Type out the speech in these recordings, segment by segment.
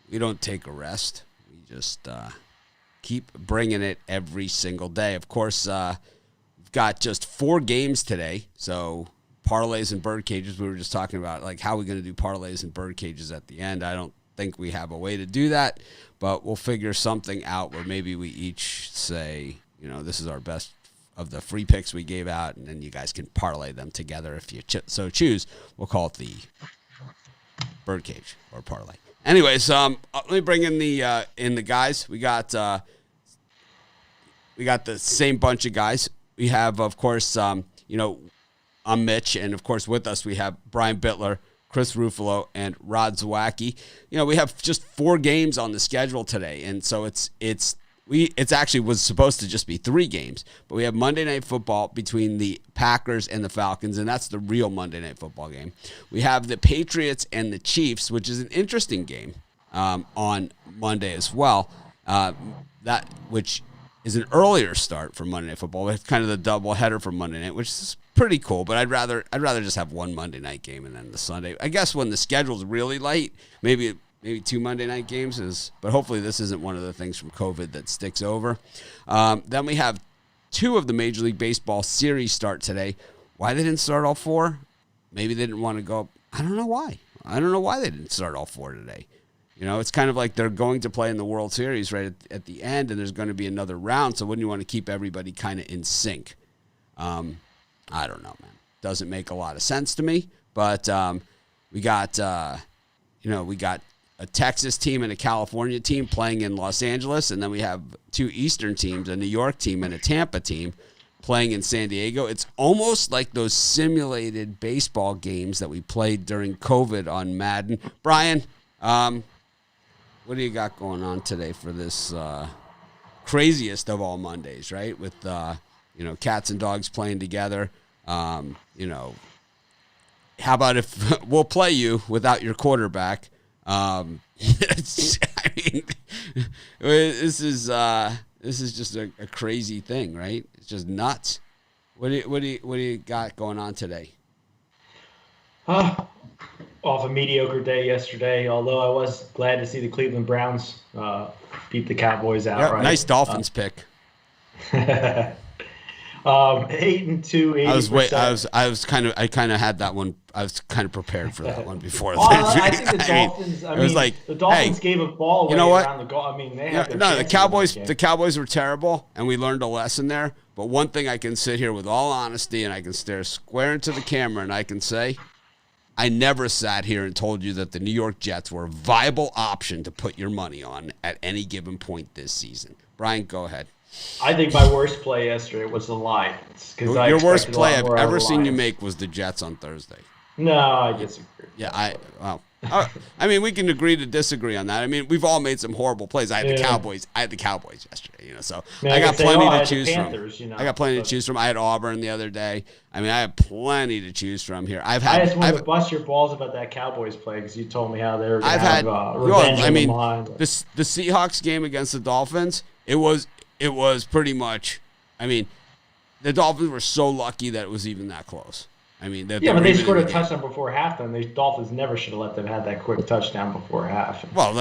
We don't take a rest. We just keep bringing it every single day. Of course, we've got just 4 games today, so parlays and bird cages. We were just talking about, like, how are we going to do parlays and bird cages at the end. I don't think we have a way to do that, but we'll figure something out where maybe we each say, this is our best of the free picks we gave out, and then you guys can parlay them together if you so choose. We'll call it the bird cage or parlay. Anyways, let me bring in the guys. We got the same bunch of guys. We have, of course, I'm Mitch, and of course with us we have Brian Bittler, Chris Ruffalo, and Rod Zawacki. We have just 4 games on the schedule today, and so it's actually was supposed to just be 3 games, but we have Monday Night Football between the Packers and the Falcons, and that's the real Monday Night Football game. We have the Patriots and the Chiefs, which is an interesting game on Monday as well. Which is an earlier start for Monday Night Football. It's kind of the double header for Monday night, which is pretty cool. But I'd rather just have one Monday night game and then the Sunday. I guess when the schedule's really light, maybe 2 Monday night games is. But hopefully this isn't one of the things from COVID that sticks over. Then we have 2 of the Major League Baseball series start today. Why they didn't start all 4? Maybe they didn't want to go. I don't know why. I don't know why they didn't start all 4 today. It's kind of like they're going to play in the World Series right at the end, and there's going to be another round, so wouldn't you want to keep everybody kind of in sync? I don't know, man. Doesn't make a lot of sense to me, but we got a Texas team and a California team playing in Los Angeles, and then we have 2 Eastern teams, a New York team and a Tampa team playing in San Diego. It's almost like those simulated baseball games that we played during COVID on Madden. Brian, what do you got going on today for this craziest of all Mondays, right? With, cats and dogs playing together. How about if we'll play you without your quarterback? This is just a crazy thing, right? It's just nuts. What do you got going on today? Off a mediocre day yesterday, although I was glad to see the Cleveland Browns beat the Cowboys outright. Yep, nice Dolphins pick. 8-2. I kind of had that one. I was kind of prepared for that one before. I think the Dolphins. The Dolphins gave a ball away. You know what? Around the goal. They had the Cowboys were terrible, and we learned a lesson there. But one thing I can sit here with all honesty, and I can stare square into the camera, and I can say, I never sat here and told you that the New York Jets were a viable option to put your money on at any given point this season. Brian, go ahead. I think my worst play yesterday was the Lions. Your worst play I've ever seen you make was the Jets on Thursday. No, I disagree. Yeah, we can agree to disagree on that. We've all made some horrible plays. I had the Cowboys yesterday, so I got plenty to choose from. I got plenty to choose from. I had Auburn the other day. I have plenty to choose from here. I just wanted to bust your balls about that Cowboys play because you told me how they were going to revenge. The Seahawks game against the Dolphins, it was pretty much. The Dolphins were so lucky that it was even that close. But they scored a touchdown before halftime. The Dolphins never should have let them have that quick touchdown before half. Well,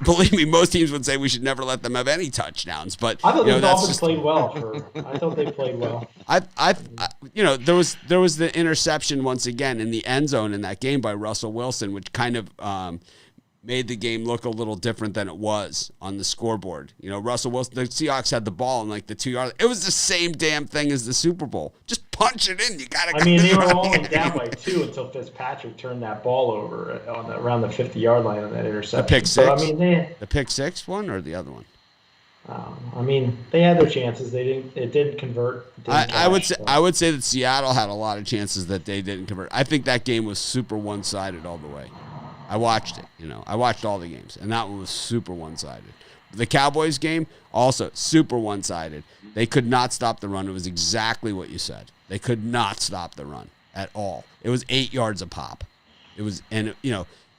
believe me, most teams would say we should never let them have any touchdowns. But I thought the Dolphins played well. I thought they played well. There was the interception once again in the end zone in that game by Russell Wilson, which kind of made the game look a little different than it was on the scoreboard. Russell Wilson, the Seahawks had the ball in like the 2-yard. It was the same damn thing as the Super Bowl. Just punch it in. You got to. They were only down by 2 until Fitzpatrick turned that ball over around the 50-yard line on that interception. The pick six. The pick six one or the other one. They had their chances. It didn't convert. I would say that Seattle had a lot of chances that they didn't convert. I think that game was super one-sided all the way. I watched it, I watched all the games, and that one was super one-sided. The Cowboys game, also super one-sided. They could not stop the run. It was exactly what you said. They could not stop the run at all. It was 8 yards a pop. It was,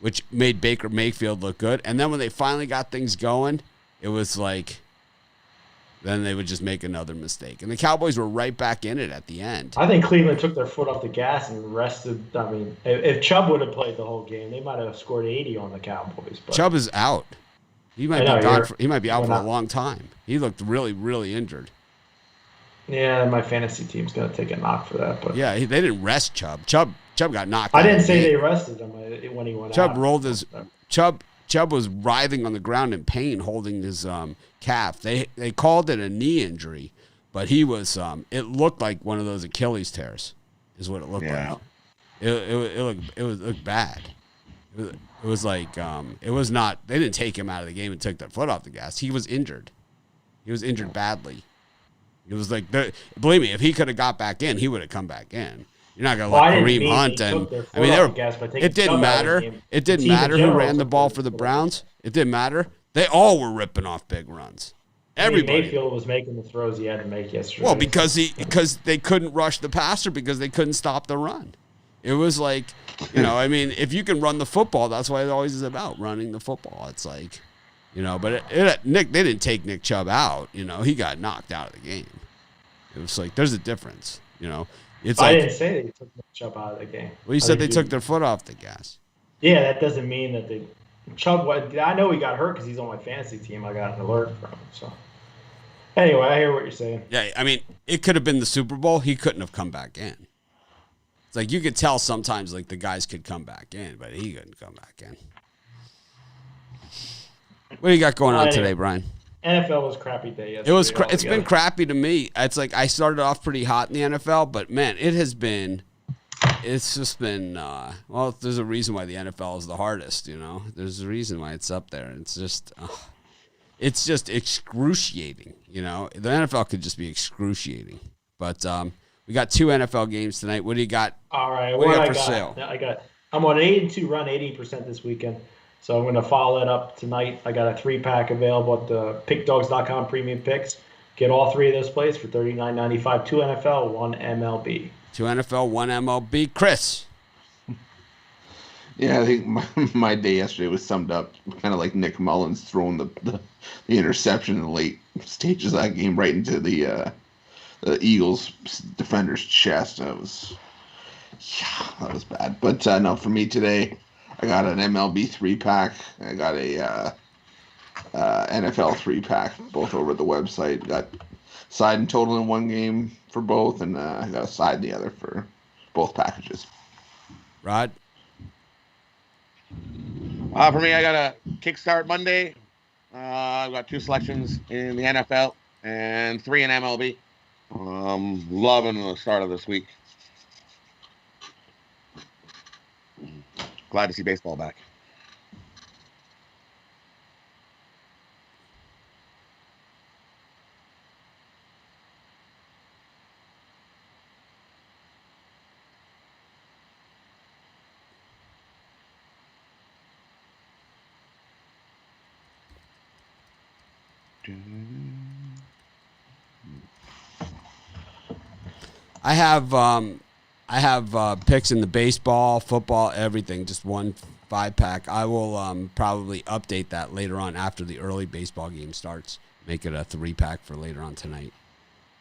which made Baker Mayfield look good. And then when they finally got things going, it was like, then they would just make another mistake. And the Cowboys were right back in it at the end. I think Cleveland took their foot off the gas and rested. If Chubb would have played the whole game, they might have scored 80 on the Cowboys. But Chubb is out. He might be gone. He might be out for a long time. He looked really, really injured. Yeah, my fantasy team's gonna take a knock for that. But yeah, they didn't rest Chubb. Chubb got knocked out. I didn't say they rested him when he went Chubb out. Chubb rolled his. Chubb was writhing on the ground in pain, holding his calf. They called it a knee injury, but he was. It looked like one of those Achilles tears, is what it looked like. It looked bad. It was like it was not. They didn't take him out of the game and took their foot off the gas. He was injured. He was injured badly. It was like, believe me, if he could have got back in, he would have come back in. You're not going to let Kareem Hunt and it didn't matter. It didn't matter who ran the ball for the Browns. It didn't matter. They all were ripping off big runs. Everybody. Mayfield was making the throws he had to make yesterday. Well, because they couldn't rush the passer because they couldn't stop the run. It was like, I mean, if you can run the football, that's what it always is about, running the football. It's like, but they didn't take Nick Chubb out. He got knocked out of the game. It was like, there's a difference. It's I didn't say they took Nick Chubb out of the game. Well, you said they took their foot off the gas. Yeah, that doesn't mean that Chubb. I know he got hurt because he's on my fantasy team. I got an alert from him. So anyway, I hear what you're saying. Yeah, I mean, it could have been the Super Bowl. He couldn't have come back in. It's like you could tell sometimes, like the guys could come back in, but he couldn't come back in. What do you got going on today, Brian? NFL was a crappy day yesterday. It's been crappy to me. It's like I started off pretty hot in the NFL, but man, it's just been well, there's a reason why the NFL is the hardest, There's a reason why it's up there. It's just excruciating, The NFL could just be excruciating. But we got 2 NFL games tonight. What do you got? All right, what do you got for sale? I'm on an 8-2 run, 80% this weekend. So I'm going to follow it up tonight. I got a 3-pack available at the pickdogs.com premium picks. Get all 3 of those plays for $39.95. 2 NFL, 1 MLB. 2 NFL, 1 MLB. Chris. Yeah, I think my day yesterday was summed up kind of like Nick Mullins throwing the interception in the late stages of that game right into the Eagles defender's chest. That was bad. But no, for me today, I got an MLB 3-pack. I got a NFL 3-pack, both over the website. Got side and total in one game for both, and I got a side in the other for both packages. Rod? For me, I got a Kickstart Monday. I've got 2 selections in the NFL and 3 in MLB. Loving the start of this week. Glad to see baseball back. I have picks in the baseball, football, everything. Just 1 5-pack. I will probably update that later on after the early baseball game starts. Make it a 3-pack for later on tonight.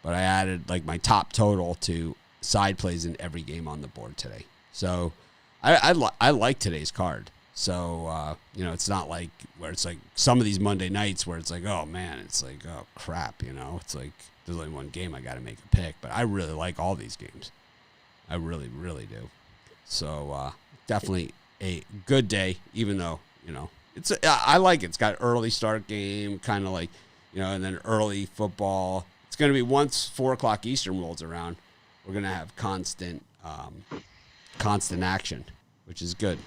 But I added like my top total to side plays in every game on the board today. So I like today's card. So it's not like where it's like some of these Monday nights where it's like, oh man, it's like, oh crap, It's like there's only one game I got to make a pick. But I really like all these games. I really, really do. So definitely a good day, even though, I like it. It's got early start game, kind of like, and then early football. It's going to be once 4 o'clock Eastern rolls around, we're going to have constant action, which is good.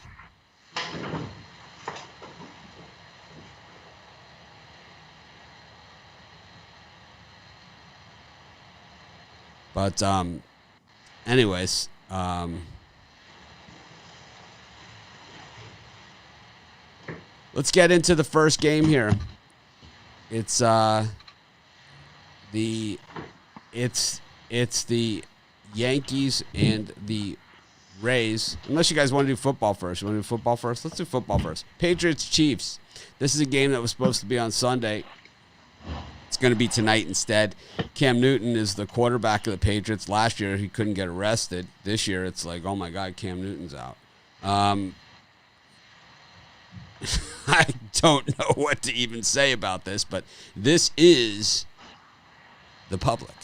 But anyways, let's get into the first game here. It's the Yankees and the Rays. Unless you guys want to do football first. You want to do football first? Let's do football first. Patriots Chiefs. This is a game that was supposed to be on Sunday. It's going to be tonight instead. Cam Newton is the quarterback of the Patriots. Last year, he couldn't get arrested. This year, it's like, oh, my God, Cam Newton's out. I don't know what to even say about this, but this is the public.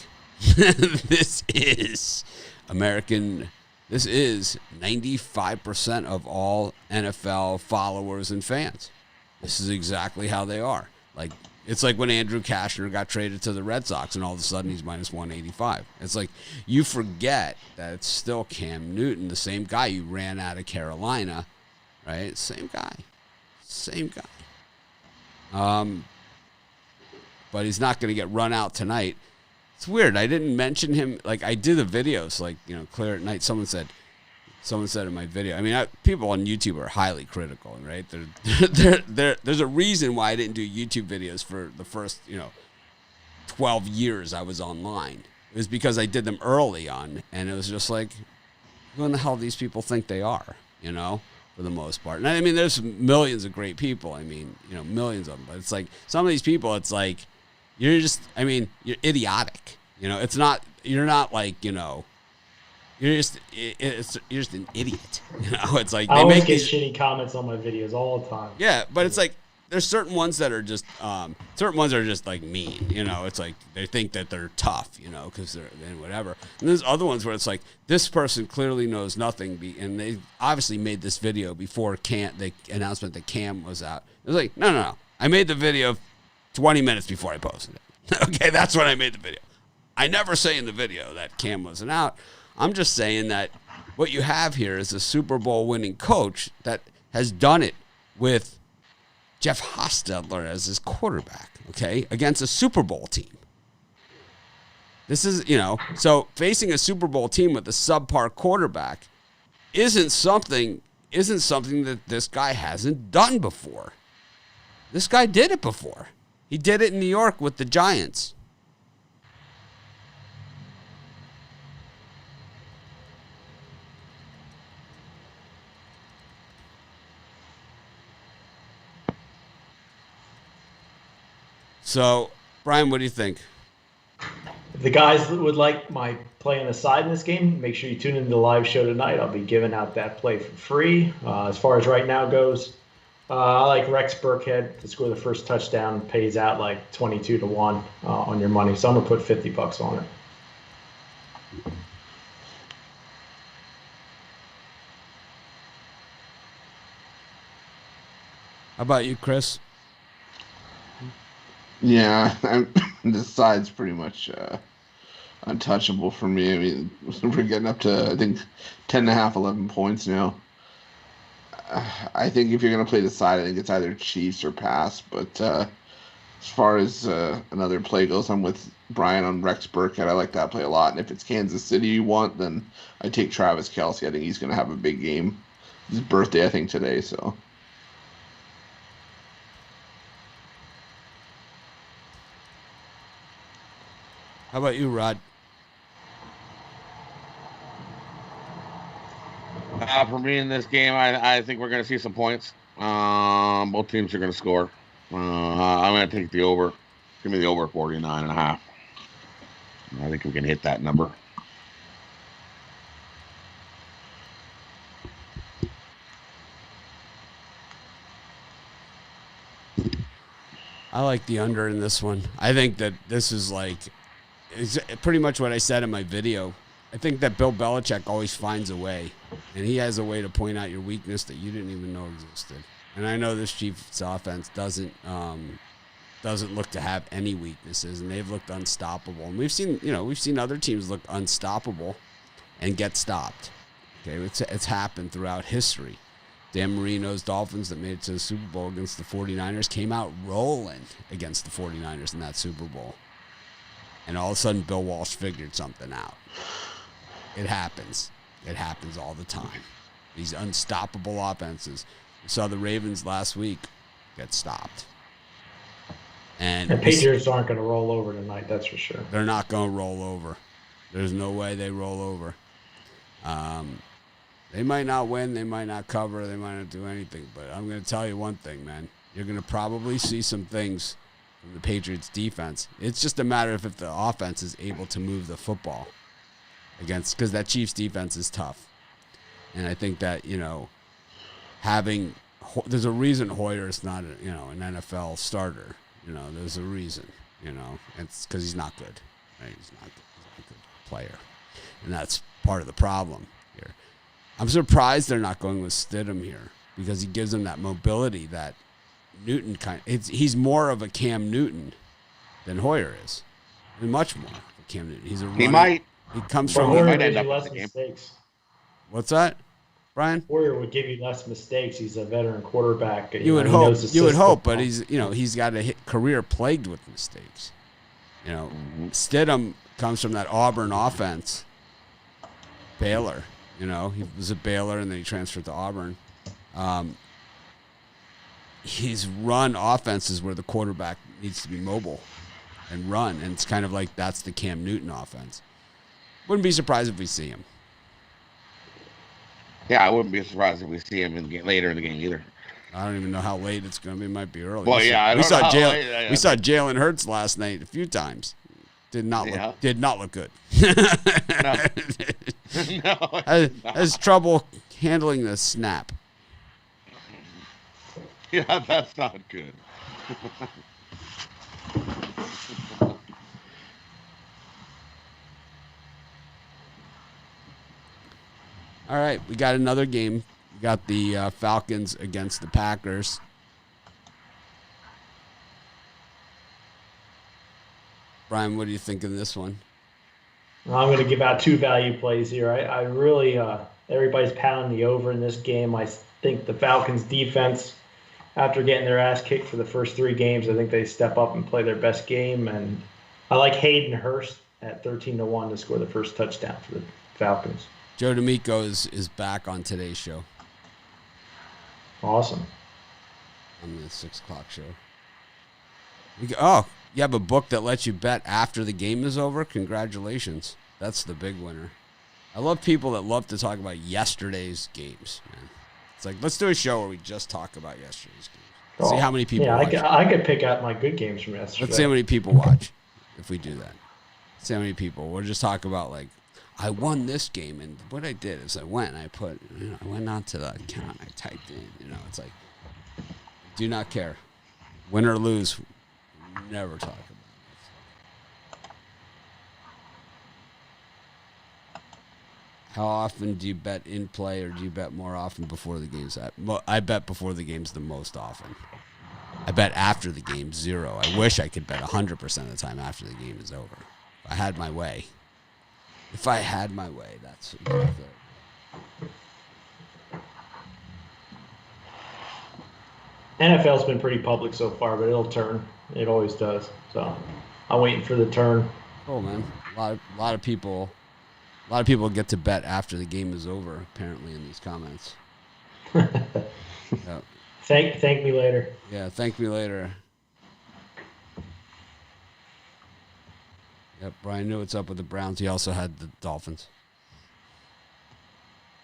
This is American. This is 95% of all NFL followers and fans. This is exactly how they are. Like, it's like when Andrew Kashner got traded to the Red Sox and all of a sudden he's minus 185. It's like you forget that it's still Cam Newton, the same guy you ran out of Carolina, right? Same guy. But he's not going to get run out tonight. It's weird. I didn't mention him. Like, I did the videos, like, Clear at Night. Someone said in my video. I mean, people on YouTube are highly critical, right? There's a reason why I didn't do YouTube videos for the first, 12 years I was online. It was because I did them early on, and it was just like, who in the hell these people think they are, for the most part. And I mean, there's millions of great people. I mean, millions of them. But it's like some of these people, it's like, you're idiotic. It's not, you're not like, you're just an idiot. It's like I they always make get these shitty comments on my videos all the time. Yeah, but it's like there's certain ones that are just like mean. It's like they think that they're tough, because they're whatever. And there's other ones where it's like this person clearly knows nothing, and they obviously made this video before the announcement that Cam was out. It was like no. I made the video 20 minutes before I posted it. Okay, that's when I made the video. I never say in the video that Cam wasn't out. I'm just saying that what you have here is a Super Bowl winning coach that has done it with Jeff Hostetler as his quarterback, okay, against a Super Bowl team. This is, so facing a Super Bowl team with a subpar quarterback isn't something that this guy hasn't done before. This guy did it before. He did it in New York with the Giants. So, Brian, what do you think? If the guys would like my play on the side in this game, make sure you tune into the live show tonight. I'll be giving out that play for free. As far as right now goes, I like Rex Burkhead to score the first touchdown. Pays out like 22-1 on your money. So I'm going to put $50 on it. How about you, Chris? Yeah, this side's pretty much untouchable for me. I mean, we're getting up to, I think, 10.5, 11 points now. I think if you're going to play the side, I think it's either Chiefs or pass. But as far as another play goes, I'm with Brian on Rex Burkhead. I like that play a lot. And if it's Kansas City you want, then I take Travis Kelce. I think he's going to have a big game. His birthday, I think, today. So. How about you, Rod? For me in this game, I think we're going to see some points. Both teams are going to score. I'm going to take the over. Give me the over 49.5. I think we can hit that number. I like the under in this one. I think that this is like, it's pretty much what I said in my video. I think that Bill Belichick always finds a way, and he has a way to point out your weakness that you didn't even know existed. And I know this Chiefs offense doesn't look to have any weaknesses, and they've looked unstoppable. And we've seen other teams look unstoppable and get stopped. Okay, it's happened throughout history. Dan Marino's Dolphins that made it to the Super Bowl against the 49ers came out rolling against the 49ers in that Super Bowl. And all of a sudden, Bill Walsh figured something out. It happens. It happens all the time. These unstoppable offenses. We saw the Ravens last week get stopped. And the Patriots aren't going to roll over tonight, that's for sure. They're not going to roll over. There's no way they roll over. They might not win. They might not cover. They might not do anything. But I'm going to tell you one thing, man. You're going to probably see some things from the Patriots defense. It's just a matter of if the offense is able to move the football against, because that Chiefs defense is tough. And I think that, having there's a reason Hoyer's not an NFL starter. There's a reason. It's because he's not good. Right? He's not a good player, and that's part of the problem here. I'm surprised they're not going with Stidham here because he gives them that mobility that Newton he's more of a Cam Newton than Hoyer is. I mean, much more of a Cam Newton. He's a runner. He might. He comes But from. Hoyer might gives end you up less in the game. mistakes. What's that, Brian? Hoyer would give you less mistakes. He's a veteran quarterback. You would hope. You would hope, but he's got a career plagued with mistakes. Stidham comes from that Auburn offense. Baylor, he was at Baylor and then he transferred to Auburn. He's run offenses where the quarterback needs to be mobile and run, and it's kind of like that's the Cam Newton offense. Wouldn't be surprised if we see him. Yeah, I wouldn't be surprised if we see him later in the game either. I don't even know how late it's going to be. It might be early. Well, we saw Jalen Hurts last night a few times. Did not look good. No. Has trouble handling the snap. Yeah, that's not good. All right, we got another game. We got the Falcons against the Packers. Brian, what do you think of this one? I'm going to give out two value plays here. I really, everybody's pounding the over in this game. I think the Falcons defense, after getting their ass kicked for the first three games, I think they step up and play their best game. And I like Hayden Hurst at 13-1 to score the first touchdown for the Falcons. Joe D'Amico is back on today's show. Awesome. On the 6 o'clock show. You have a book that lets you bet after the game is over? Congratulations. That's the big winner. I love people that love to talk about yesterday's games, man. It's like, let's do a show where we just talk about yesterday's games. See how many people watch. I could pick out my good games from yesterday. Let's see how many people watch if we do that. Let's see how many people. We'll just talk about, like, I won this game, and what I did is I went onto the account, I typed in, it's like, do not care. Win or lose, never talk about it. How often do you bet in play, or do you bet more often before the game's at? I bet before the game's the most often. I bet after the game, 0. I wish I could bet 100% of the time after the game is over. If I had my way. That's exactly it. NFL's been pretty public so far, but it'll turn. It always does. So I'm waiting for the turn. Oh man, a lot of people get to bet after the game is over. Apparently, in these comments. Yep. Thank me later. Yeah, thank me later. Yep, Brian knew what's up with the Browns. He also had the Dolphins.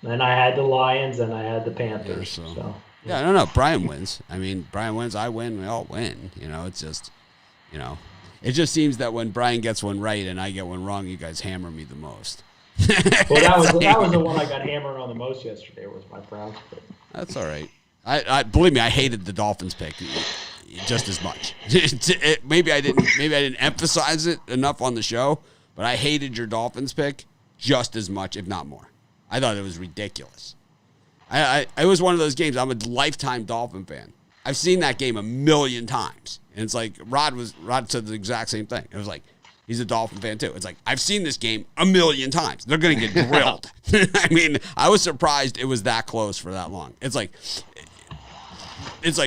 And I had the Lions, and I had the Panthers. Yeah, so. Yeah, no. Brian wins. I mean, Brian wins. I win. We all win. It's just, it just seems that when Brian gets one right and I get one wrong, you guys hammer me the most. Well, that was the one I got hammered on the most yesterday. Was my Browns pick. That's all right. I believe me, I hated the Dolphins pick just as much. Maybe I didn't emphasize it enough on the show, but I hated your Dolphins pick just as much, if not more. I thought it was ridiculous. It was one of those games. I'm a lifetime Dolphin fan. I've seen that game a million times, and it's like Rod said the exact same thing. It was like, he's a Dolphin fan too. It's like, I've seen this game a million times. They're going to get drilled. I mean, I was surprised it was that close for that long. It's like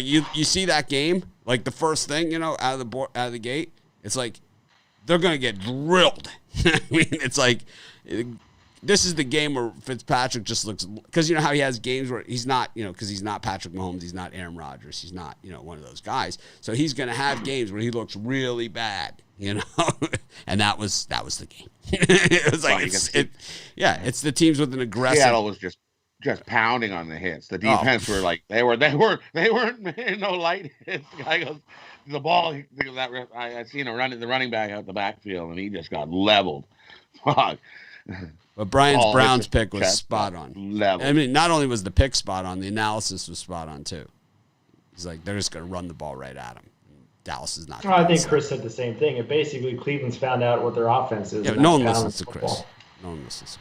you see that game, like the first thing, out of the gate, it's like they're going to get drilled. I mean, it's like this is the game where Fitzpatrick just looks, because you know how he has games where he's not, because he's not Patrick Mahomes, he's not Aaron Rodgers, he's not, one of those guys. So he's going to have games where he looks really bad, and that was the game. It was like, it's the teams with an aggressive. Seattle was just pounding on the hits. The defense were like, they weren't no light hits. The guy goes, the ball, I seen the running back out the backfield, and he just got leveled. Fuck. But Brian's Browns pick was spot on. Level. I mean, not only was the pick spot on, the analysis was spot on too. He's like, they're just going to run the ball right at him. Dallas is not. I think Chris said the same thing. And basically, Cleveland's found out what their offense is. Yeah, no one listens to Chris. No one listens to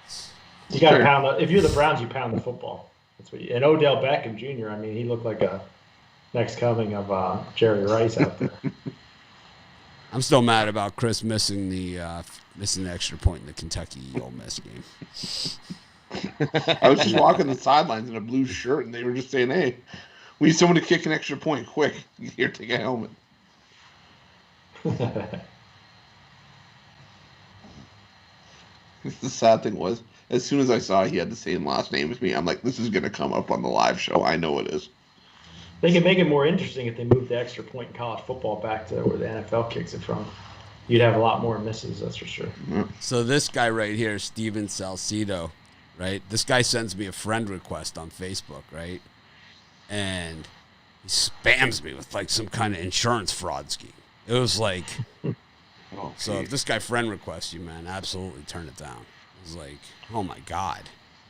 Chris. You got to pound if you're the Browns, you pound the football. That's what. And Odell Beckham Jr. I mean, he looked like a next coming of Jerry Rice out there. I'm still mad about Chris missing the extra point in the Kentucky Ole Miss game. I was just walking the sidelines in a blue shirt, and they were just saying, "Hey, we need someone to kick an extra point quick. Here, take a helmet." The sad thing was, as soon as I saw he had the same last name as me, I'm like, this is going to come up on the live show. I know it is. They can make it more interesting if they move the extra point in college football back to where the NFL kicks it from. You'd have a lot more misses, that's for sure. So this guy right here, Steven Salcido, right? This guy sends me a friend request on Facebook, right? And he spams me with like some kind of insurance fraud scheme. It was like, so if this guy friend requests you, man, absolutely turn it down. It was like, oh my God.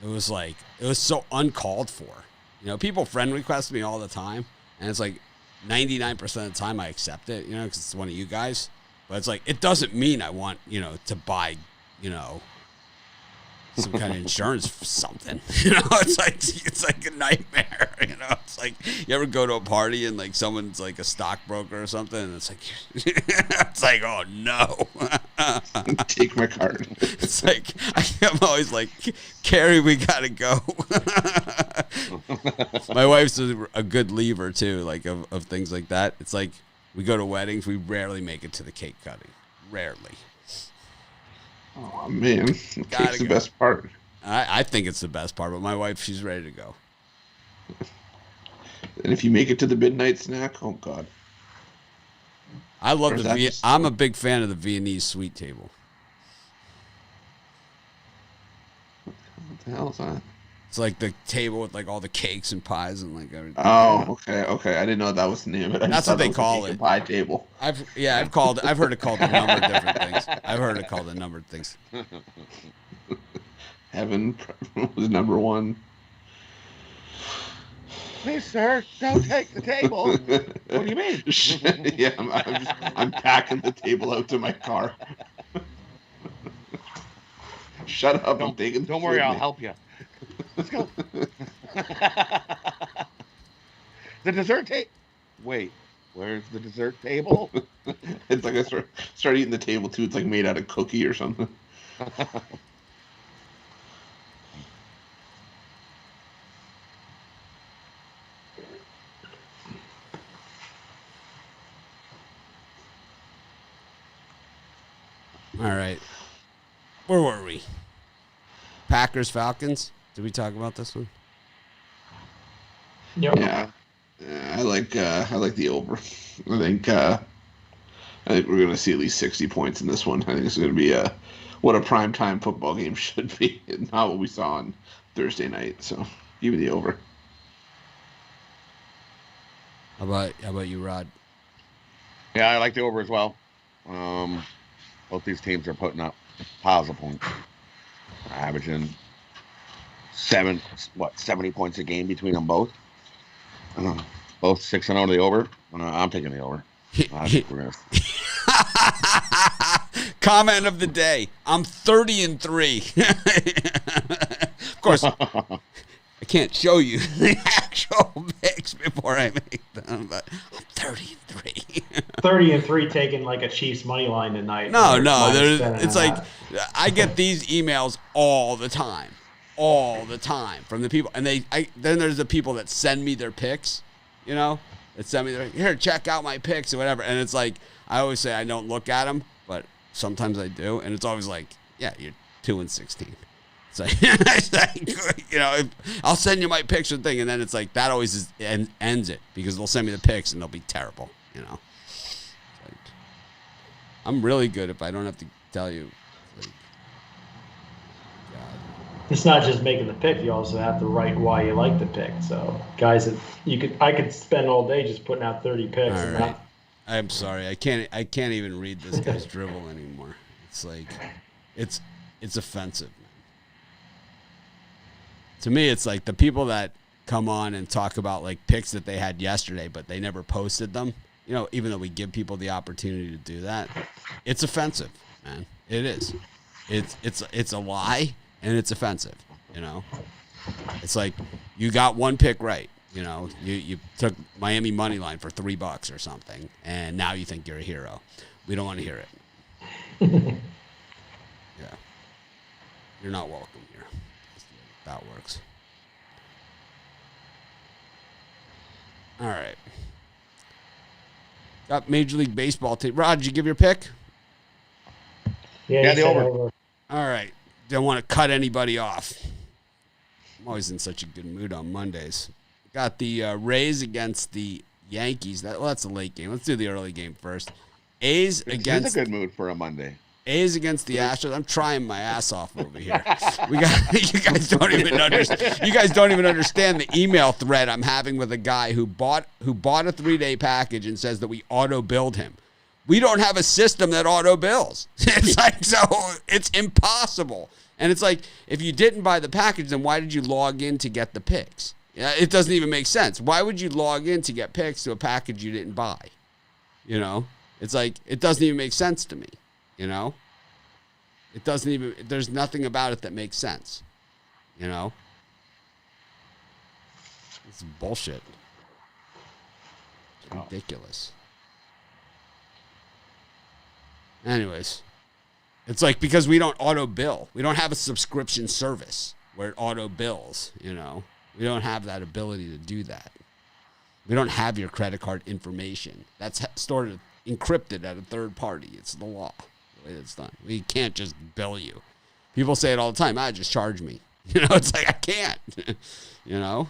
It was like, it was so uncalled for. You know, people friend request me all the time, and it's like 99% of the time I accept it, you know, because it's one of you guys. But it's like, it doesn't mean I want, you know, to buy, you know, some kind of insurance for something. You know, it's like a nightmare. You know, it's like, you ever go to a party and like someone's like a stockbroker or something, and it's like, it's like, oh no. Take my card. It's like, I'm always like, Carrie, we gotta go. My wife's a good lever too, like of things like that. It's like, we go to weddings, we rarely make it to the cake cutting. Rarely. Oh, man. The cake's the best part. I think it's the best part, but my wife, she's ready to go. And if you make it to the midnight snack, oh, God. I love I'm a big fan of the Viennese sweet table. What the hell is that? It's like the table with like all the cakes and pies and like everything. Oh, okay. I didn't know that was the name of it. That's what they call it. Pie table. I've heard it called a number of different things. I've heard it called a number of things. Heaven was number one. Please, sir, don't take the table. What do you mean? Yeah, I'm packing the table out to my car. Shut up! I'm taking. Don't worry, I'll help you. Let's go. The dessert table. Wait, where's the dessert table? It's like I start eating the table too. It's like made out of cookie or something. All right. Where were we? Packers, Falcons. Did we talk about this one? Yep. Yeah. I like the over. I think we're going to see at least 60 points in this one. I think it's going to be what a primetime football game should be, and not what we saw on Thursday night. So give me the over. How about you, Rod? Yeah, I like the over as well. Both these teams are putting up piles of points, averaging 70 points a game between them both. Both 6-0 to the over. I'm taking the over. I think we're gonna. Comment of the day: I'm 30-3. Of course, I can't show you the actual picks before I make them, but I'm 30-3. 30-3 taking like a Chiefs money line tonight. No, it's like I get these emails all the time from the people, and then there's the people that send me their picks, you know, that send me here, check out my picks or whatever, and it's like I always say I don't look at them, but sometimes I do, and it's always like, yeah, you're 2-16. It's like, you know, I'll send you my picks and thing, and then it's like that always ends it because they'll send me the picks and they'll be terrible, you know. Like, I'm really good if I don't have to tell you. Like, God. It's not just making the pick; you also have to write why you like the pick. So, guys, I could spend all day just putting out 30 picks. All right. I'm sorry, I can't even read this guy's dribble anymore. It's like, it's offensive. To me, it's like the people that come on and talk about like picks that they had yesterday, but they never posted them. You know, even though we give people the opportunity to do that, it's offensive, man. It is. It's a lie and it's offensive. You know, it's like you got one pick right. You know, you took Miami money line for $3 or something, and now you think you're a hero. We don't want to hear it. Yeah, you're not welcome here. That works. All right. Got Major League Baseball team. Rod, did you give your pick? Yeah, the over. All right. Don't want to cut anybody off. I'm always in such a good mood on Mondays. Got the Rays against the Yankees. That's a late game. Let's do the early game first. A's against. It's a good mood for a Monday. A's against the Astros. I'm trying my ass off over here. You guys don't even understand. You guys don't even understand the email thread I'm having with a guy who bought a 3-day package and says that we auto billed him. We don't have a system that auto bills. It's like, so it's impossible. And it's like, if you didn't buy the package, then why did you log in to get the picks? Yeah, it doesn't even make sense. Why would you log in to get picks to a package you didn't buy? You know, it's like, it doesn't even make sense to me. You know, it doesn't even, there's nothing about it that makes sense. You know, it's bullshit. It's ridiculous. Anyways, it's like, because we don't auto bill. We don't have a subscription service where it auto bills, you know. We don't have that ability to do that. We don't have your credit card information. That's stored encrypted at a third party. It's the law. The way it's done. We can't just bill you. People say it all the time. Just charge me. You know, it's like, I can't. You know?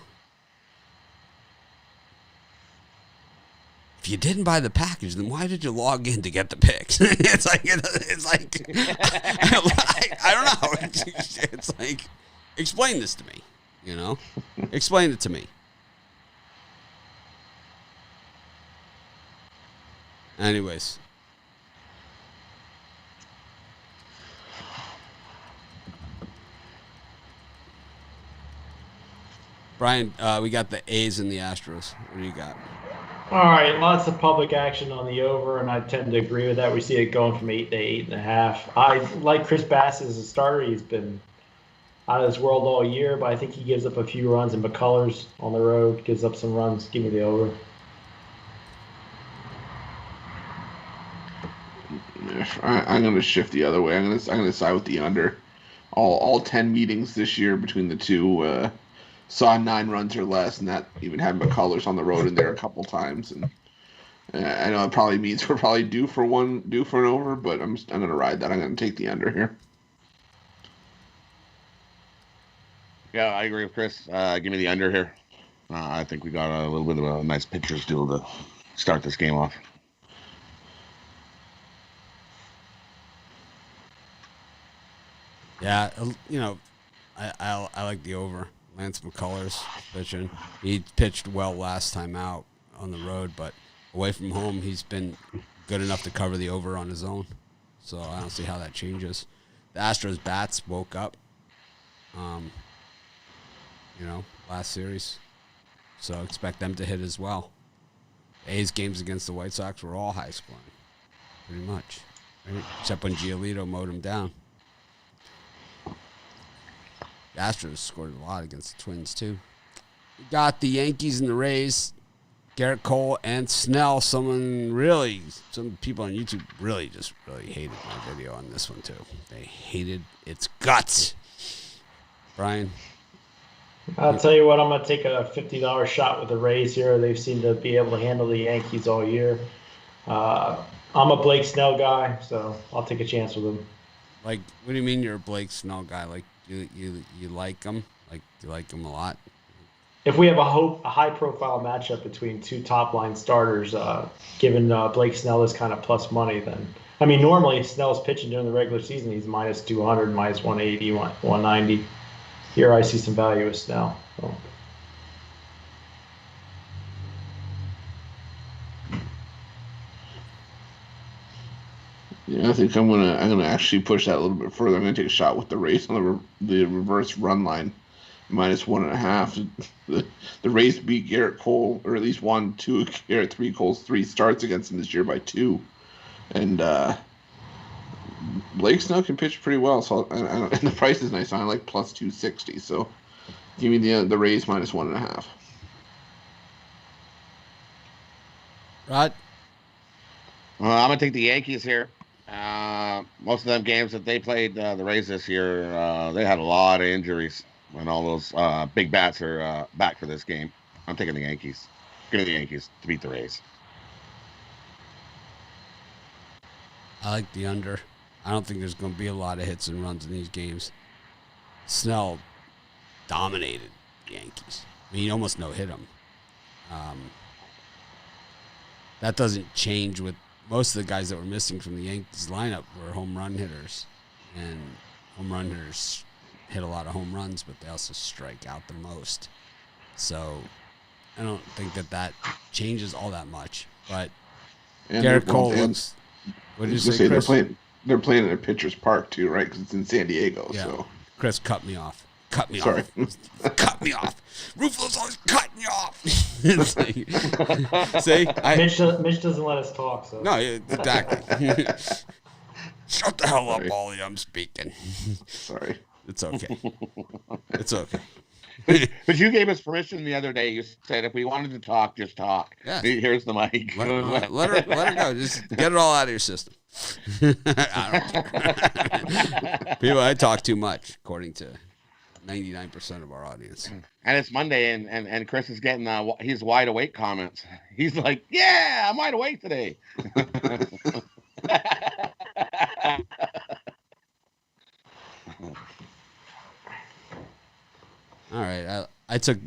If you didn't buy the package, then why did you log in to get the picks? It's like I don't know. It's like, explain this to me. You know, explain it to me. Anyways, Brian, we got the A's and the Astros. What do you got? All right, lots of public action on the over, and I tend to agree with that. We see it going from 8 to 8.5. I like Chris Bass as a starter. He's been out of this world all year, but I think he gives up a few runs, and McCullers on the road gives up some runs. Give me the over. I'm going to shift the other way. I'm going to side with the under. All 10 meetings this year between the two saw 9 runs or less, and that even had McCullers on the road in there a couple times. And I know it probably means we're probably due for an over, but I'm going to ride that. I'm going to take the under here. Yeah, I agree with Chris. Give me the under here. I think we got a little bit of a nice pitcher's duel to start this game off. Yeah, you know, I like the over. Lance McCullers pitching. He pitched well last time out on the road, but away from home, he's been good enough to cover the over on his own. So I don't see how that changes. The Astros bats woke up, you know, last series. So expect them to hit as well. A's games against the White Sox were all high scoring, pretty much, right? Except when Giolito mowed them down. The Astros scored a lot against the Twins, too. We got the Yankees and the Rays. Garrett Cole and Snell. Some people on YouTube really hated my video on this one, too. They hated its guts. Brian? I'll tell you what, I'm going to take a $50 shot with the Rays here. They seem to be able to handle the Yankees all year. I'm a Blake Snell guy, so I'll take a chance with him. Like, what do you mean you're a Blake Snell guy? Like, you like him? Like, you like him a lot? If we have a high-profile matchup between two top-line starters, given Blake Snell this kind of plus money, then I mean, normally if Snell's pitching during the regular season, he's minus 200, minus 180, 190. Here I see some value with Snell. So. Yeah, I think I'm gonna actually push that a little bit further. I'm gonna take a shot with the Rays on the reverse run line. minus 1.5. The Rays beat Garrett Cole, or at least won Garrett Cole's 3 starts against him this year by 2. And Blake Snell can pitch pretty well, so and the price is nice. I like plus 260. So give me the Rays minus 1.5. Rod? Well, I'm gonna take the Yankees here. Most of them games that they played, the Rays this year, they had a lot of injuries, and all those big bats are back for this game. I'm taking the Yankees. Give me the Yankees to beat the Rays. I like the under. I don't think there's going to be a lot of hits and runs in these games. Snell dominated the Yankees. I mean, he almost no-hit them. That doesn't change with most of the guys that were missing from the Yankees lineup were home run hitters. And home run hitters hit a lot of home runs, but they also strike out the most. So I don't think that changes all that much. But And Garrett Cole looks... What did you say, Chris? They're playing at a pitcher's park too, right? Because it's in San Diego. Yeah. So Chris cut me off. Sorry. Cut me off. Rufalo's always cutting you off. See? Mitch doesn't let us talk. So. No, exactly. Shut the hell up, Ollie. I'm speaking. Sorry. It's okay. It's okay. But you gave us permission the other day. You said if we wanted to talk, just talk. Yeah. Here's the mic. Let her go. Just get it all out of your system. I don't care. People, I talk too much, according to 99% of our audience. And it's Monday, and Chris is getting his wide awake comments. He's like, "Yeah, I'm wide awake today." All right, I took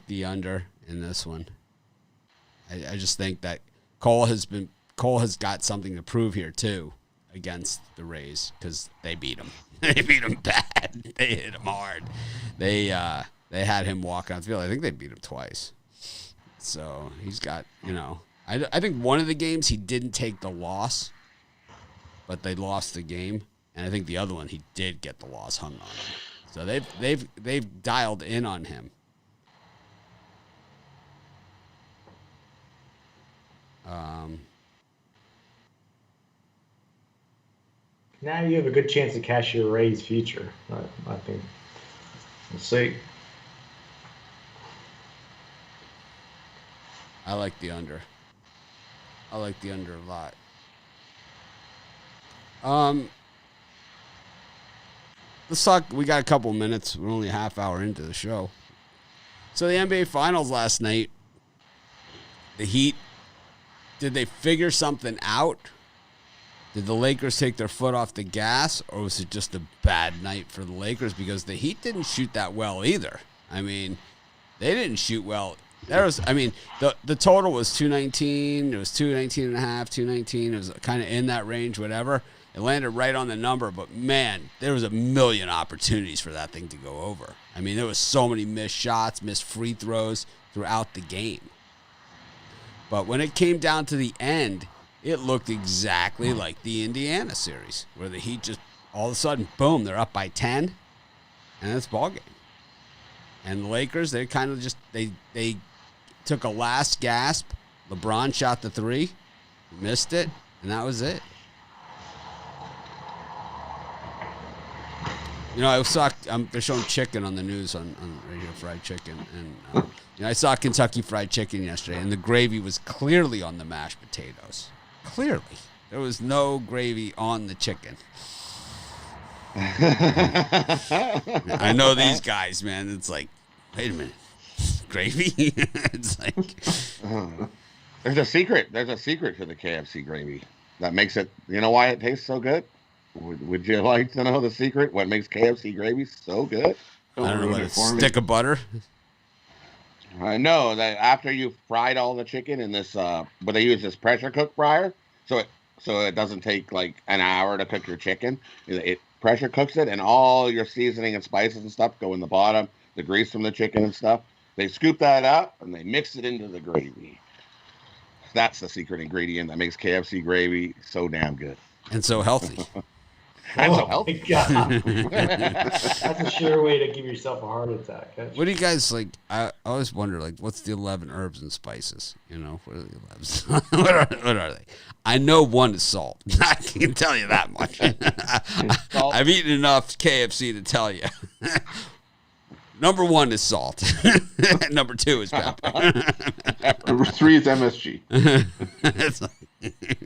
the under in this one. I just think that Cole has got something to prove here too against the Rays because they beat him. They beat him bad. They hit him hard. They had him walk on the field. I think they beat him twice. So he's got, I think one of the games he didn't take the loss, but they lost the game. And I think the other one he did get the loss hung on him. So they've dialed in on him. Now you have a good chance to cash your Rays future. I think. We'll see. I like the under. I like the under a lot. Let's talk. We got a couple minutes. We're only a half hour into the show. So the NBA Finals last night. The Heat. Did they figure something out? Did the Lakers take their foot off the gas, or was it just a bad night for the Lakers? Because the Heat didn't shoot that well either. I mean, they didn't shoot well. The total was 219. It was 219 and a half, 219. It was kind of in that range, whatever. It landed right on the number, but man, there was a million opportunities for that thing to go over. I mean, there was so many missed shots, missed free throws throughout the game. But when it came down to the end, it looked exactly like the Indiana series, where the Heat just all of a sudden, boom, they're up by 10, and it's ball game. And the Lakers, they kind of just they took a last gasp. LeBron shot the 3, missed it, and that was it. I saw they're showing chicken on the news on right here, fried chicken, and I saw Kentucky Fried Chicken yesterday, and the gravy was clearly on the mashed potatoes. Clearly, there was no gravy on the chicken. I know these guys, man. It's like, wait a minute, gravy? It's like there's a secret. There's a secret to the KFC gravy that makes it. You know why it tastes so good? Would you like to know the secret? What makes KFC gravy so good? I don't know what a stick of butter. I know that after you've fried all the chicken in this, but they use this pressure cook fryer, so it doesn't take like an hour to cook your chicken. It pressure cooks it, and all your seasoning and spices and stuff go in the bottom, the grease from the chicken and stuff. They scoop that up and they mix it into the gravy. That's the secret ingredient that makes KFC gravy so damn good and so healthy. That's so Oh my healthy. God. That's a sure way to give yourself a heart attack. What do you guys like? I always wonder, like, what's the 11 herbs and spices? You know, what are the 11? what are they? I know one is salt. I can tell you that much. I've eaten enough KFC to tell you. Number 1 is salt. Number 2 is pepper. Number 3 is MSG. It's like,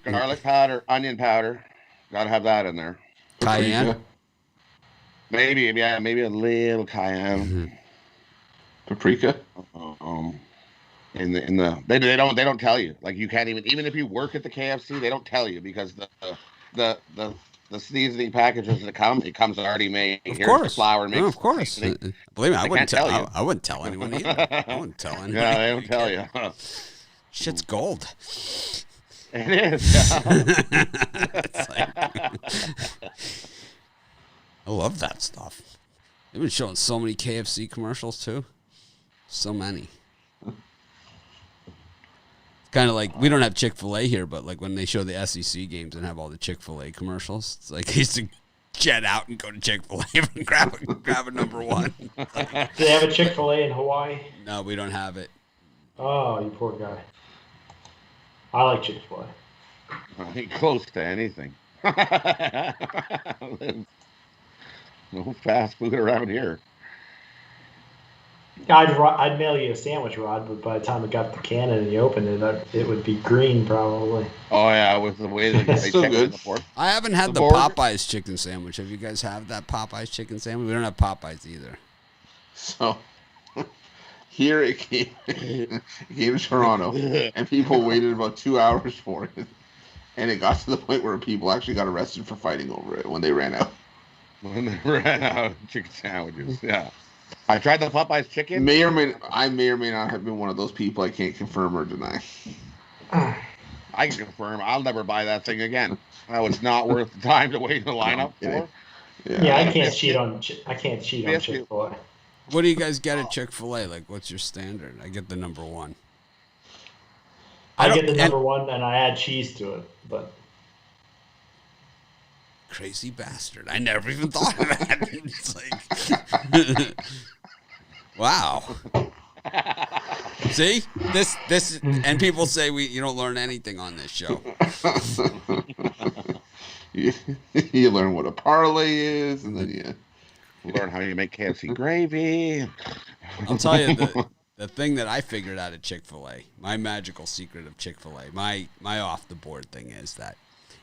Garlic powder, onion powder. Gotta have that in there. cayenne. Maybe a little cayenne. Paprika. In the they don't tell you. Like, you can't even if you work at the KFC, they don't tell you, because the seasoning packages that it comes already made. Of Here's course, the flour mix. no, of course. Believe me, I wouldn't tell you. I wouldn't tell anyone either. I wouldn't tell anyone. Yeah, they don't tell you. Shit's gold. It is. It's like, I love that stuff. They've been showing so many KFC commercials too. So many. It's kind of like, we don't have Chick-fil-A here, but like when they show the SEC games and have all the Chick-fil-A commercials, it's like I used to jet out and go to Chick-fil-A and grab a number 1. Do they have a Chick-fil-A in Hawaii? No, we don't have it. Oh, you poor guy. I like Chick-fil-A. I ain't close to anything. No fast food around here. I'd mail you a sandwich, Rod, but by the time it got to Canada and you opened it, it would be green probably. Oh yeah, with the way that they Still check good. in the port. I haven't had the Borg. Popeyes chicken sandwich. Have you guys had that Popeyes chicken sandwich? We don't have Popeyes either. So here it came to Toronto, and people waited about 2 hours for it. And it got to the point where people actually got arrested for fighting over it when they ran out. When they ran out of chicken sandwiches, yeah. I tried the Popeyes chicken. I may or may not have been one of those people. I can't confirm or deny. I can confirm I'll never buy that thing again. That was not worth the time to wait in the lineup for. Yeah, I can't cheat on Chick-fil-A. What do you guys get at Chick-fil-A? Like, what's your standard? I get the number 1. I get the number 1 and I add cheese to it, but crazy bastard. I never even thought of that. It's like, wow. See? This and people say you don't learn anything on this show. You learn what a parlay is, and then you learn how you make KFC gravy. I'll tell you the thing that I figured out at Chick-fil-A, my magical secret of Chick-fil-A, my off the board thing is that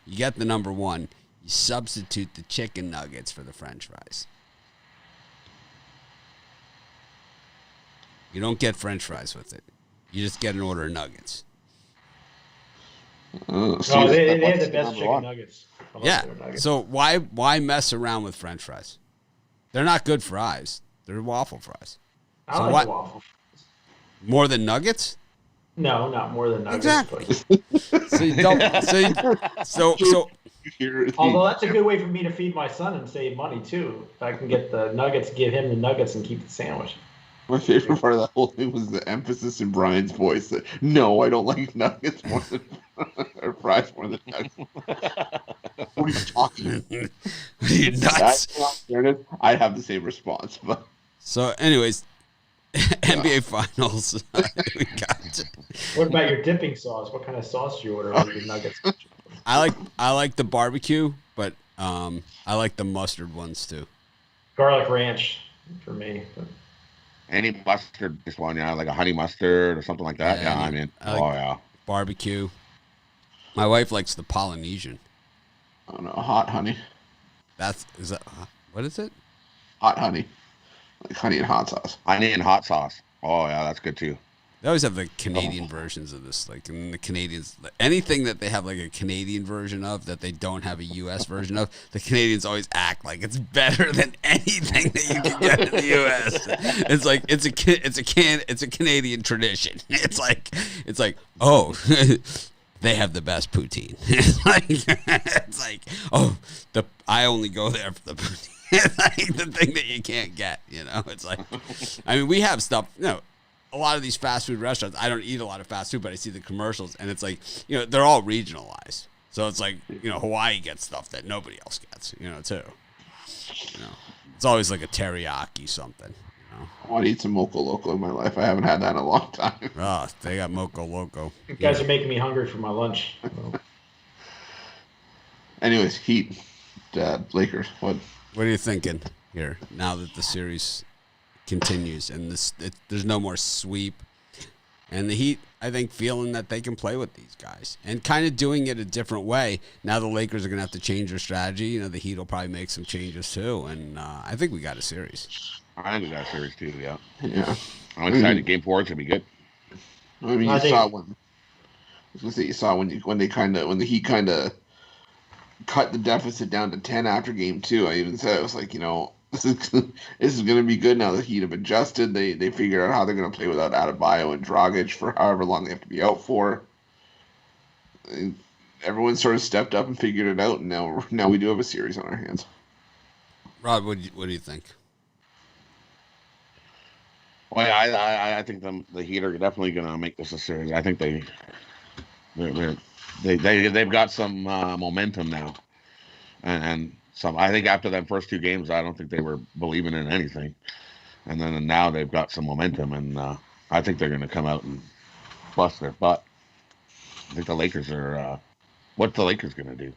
you get the number 1, you substitute the chicken nuggets for the French fries. You don't get French fries with it. You just get an order of nuggets. They have the best chicken nuggets. Yeah. So why mess around with French fries? They're not good fries. They're waffle fries. I like waffle. More than nuggets? No, not more than nuggets. Exactly. So you don't. So. Although that's a good way for me to feed my son and save money too. If I can get the nuggets, give him the nuggets, and keep the sandwich. My favorite part of that whole thing was the emphasis in Brian's voice that, no, I don't like nuggets more than or fries more than nuggets. What are you talking about? Are you nuts? I'd have the same response. But so, anyways, NBA Finals. We got. What about your dipping sauce? What kind of sauce do you order with your nuggets? I like the barbecue, but I like the mustard ones too. Garlic ranch for me. But. Any mustard, just one, like a honey mustard or something like that. Yeah, I mean, barbecue. My wife likes the Polynesian. I don't know, hot honey. What is it? Hot honey, like honey and hot sauce. Honey and hot sauce. Oh yeah, that's good too. They always have the Canadian versions of this, like, and the Canadians, anything that they have like a Canadian version of that they don't have a U.S. version of, the Canadians always act like it's better than anything that you can get in the U.S. It's like it's a Canadian tradition. It's like oh, they have the best poutine. It's like oh, I only go there for the poutine. It's like the thing that you can't get. It's like, I mean, we have stuff. A lot of these fast food restaurants, I don't eat a lot of fast food, but I see the commercials, and it's like, they're all regionalized. So it's like, Hawaii gets stuff that nobody else gets, too. It's always like a teriyaki something. I want to eat some Moco Loco in my life. I haven't had that in a long time. Oh, they got Moco Loco. You guys are making me hungry for my lunch. Anyways, Heat, Lakers. What are you thinking here now that the series continues and there's no more sweep? And the Heat, I think, feeling that they can play with these guys and kind of doing it a different way. Now the Lakers are going to have to change their strategy. The Heat will probably make some changes too. And I think we got a series. I think we got a series too, yeah. Yeah. I'm excited. Game 4 should be good. I mean, you saw when the Heat kind of cut the deficit down to 10 after game 2. I even said, I was like, this is going to be good now. The Heat have adjusted. They figured out how they're going to play without Adebayo and Dragic for however long they have to be out for. And everyone sort of stepped up and figured it out, and now we do have a series on our hands. Rod, what do you think? Well, I think the Heat are definitely going to make this a series. I think they've got some momentum now, and some. I think after them first 2 games, I don't think they were believing in anything, and then now they've got some momentum, and I think they're going to come out and bust their butt. I think the Lakers are. What's the Lakers going to do?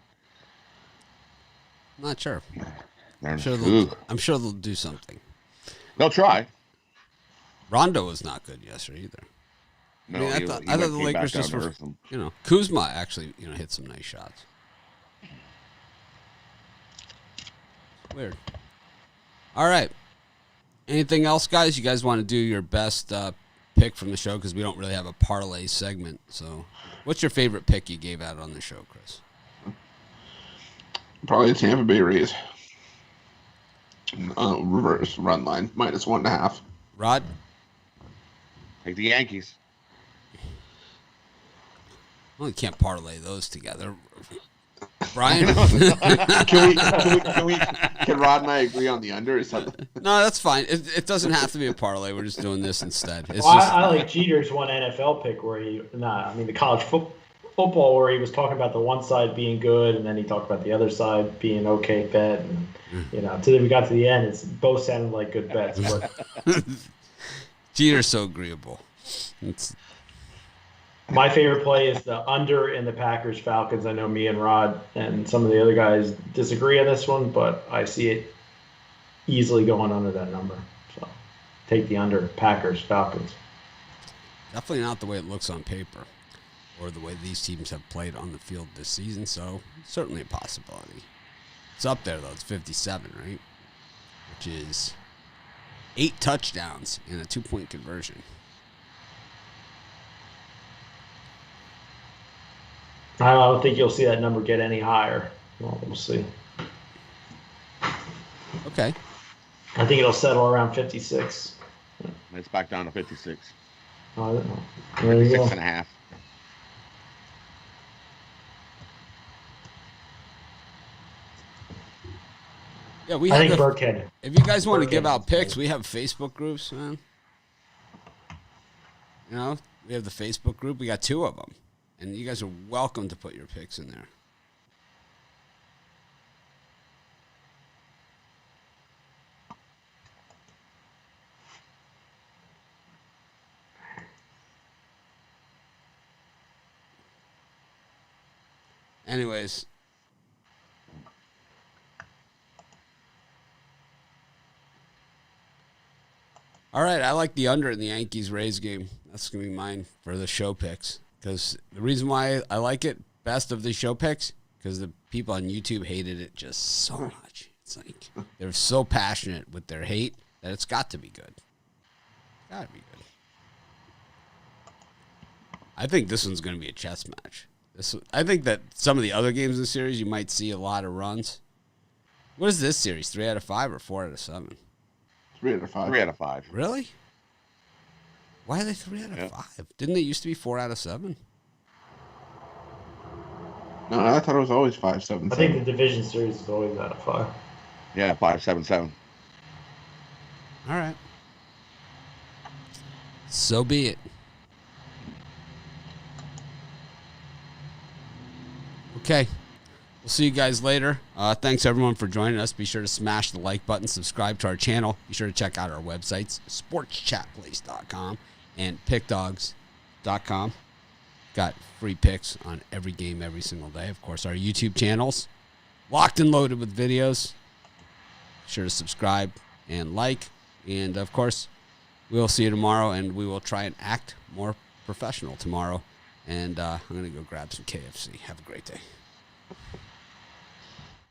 I'm not sure. I'm sure they'll do something. They'll try. Rondo was not good yesterday either. No, I thought the Lakers just were, Kuzma actually, hit some nice shots. Weird. All right. Anything else, guys? You guys want to do your best pick from the show? Because we don't really have a parlay segment. So what's your favorite pick you gave out on the show, Chris? Probably the Tampa Bay Rays. Reverse run line, -1.5. Rod? Take the Yankees. Well, you can't parlay those together. Brian? Can Rod and I agree on the under or something? No, that's fine. It doesn't have to be a parlay. We're just doing this instead. I like Jeter's one NFL pick where the college football where he was talking about the one side being good and then he talked about the other side being okay bet. And, until we got to the end, it's both sounded like good bets. Jeter's so agreeable. My favorite play is the under in the Packers Falcons. I know me and Rod and some of the other guys disagree on this one, but I see it easily going under that number. So take the under Packers Falcons. Definitely not the way it looks on paper or the way these teams have played on the field this season, so certainly a possibility. It's up there, though. It's 57, right? Which is 8 touchdowns and a 2-point conversion. I don't think you'll see that number get any higher. Well, we'll see. Okay. I think it'll settle around 56. It's back down to 56. There you go. 56.5. Yeah, I think Burkhead. If you guys want to give out picks, we have Facebook groups, man. We have the Facebook group. We got 2 of them. And you guys are welcome to put your picks in there. Anyways. All right, I like the under in the Yankees-Rays game. That's going to be mine for the show picks. Because the reason why I like it best of the show picks, because the people on YouTube hated it just so much. It's like they're so passionate with their hate that it's got to be good. Got to be good. I think this one's going to be a chess match. I think that some of the other games in the series, you might see a lot of runs. What is this series? 3 out of 5 or 4 out of 7? 3 out of 5. 3 out of 5. Really? Why are they 3 out of 5? Didn't they used to be 4 out of 7? No, I thought it was always 5, 7, 7. I think the division series is always out of 5. Yeah, 5, 7, 7. All right. So be it. Okay. We'll see you guys later. Thanks, everyone, for joining us. Be sure to smash the like button, subscribe to our channel. Be sure to check out our websites, sportschatplace.com and pickdogs.com. Got free picks on every game every single day. Of course, our YouTube channels, locked and loaded with videos. Be sure to subscribe and like. And, of course, we'll see you tomorrow, and we will try and act more professional tomorrow. And I'm going to go grab some KFC. Have a great day.